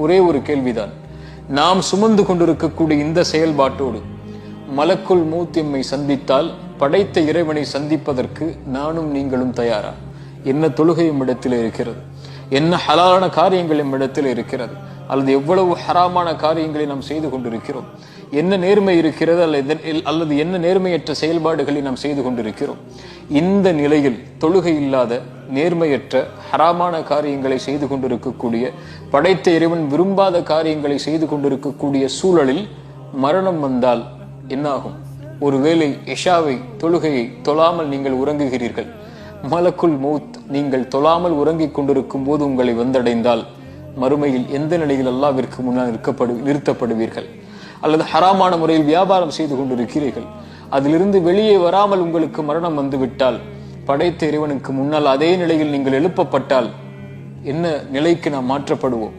ஒரே ஒரு கேள்விதான். நாம் சுமந்து கொண்டிருக்கக்கூடிய இந்த செயல்பாட்டோடு மலக்குல் மௌத் எம்மை சந்தித்தால் படைத்த இறைவனை சந்திப்பதற்கு நானும் நீங்களும் தயாரா? என்ன தொழுகை இடத்தில் இருக்கிறது, என்ன ஹலாலான காரியங்கள் இடத்தில் இருக்கிறது, அல்லது எவ்வளவு ஹராமான காரியங்களை நாம் செய்து கொண்டிருக்கிறோம், என்ன நேர்மை இருக்கிறது அல்லது என்ன நேர்மையற்ற செயல்பாடுகளை நாம் செய்து கொண்டிருக்கிறோம். இந்த நிலையில் தொழுகை இல்லாத நேர்மையற்ற ஹராமான காரியங்களை செய்து கொண்டிருக்கக்கூடிய, படைத்த இறைவன் விரும்பாத காரியங்களை செய்து கொண்டிருக்கக்கூடிய சூழலில் மரணம் வந்தால் என்னாகும்? ஒருவேளை இஷாவை தொழுகையை தொழாமல் நீங்கள் உறங்குகிறீர்கள், மலக்குல் மௌத் நீங்கள் தொழாமல் உறங்கிக் கொண்டிருக்கும் போது உங்களை வந்தடைந்தால் மறுமையில் எந்த நிலையில் அல்லாஹ்விற்கு முன்னால் நிறுத்தப்படுவீர்கள்? அல்லது ஹராமான முறையில் வியாபாரம் செய்து கொண்டிருக்கிறீர்கள், அதிலிருந்து வெளியே வராமல் உங்களுக்கு மரணம் வந்துவிட்டால், படைத்த இறைவனுக்கு முன்னால் அதே நிலையில் நீங்கள் எழுப்பப்பட்டால் என்ன நிலைக்கு நாம் மாற்றப்படுவோம்?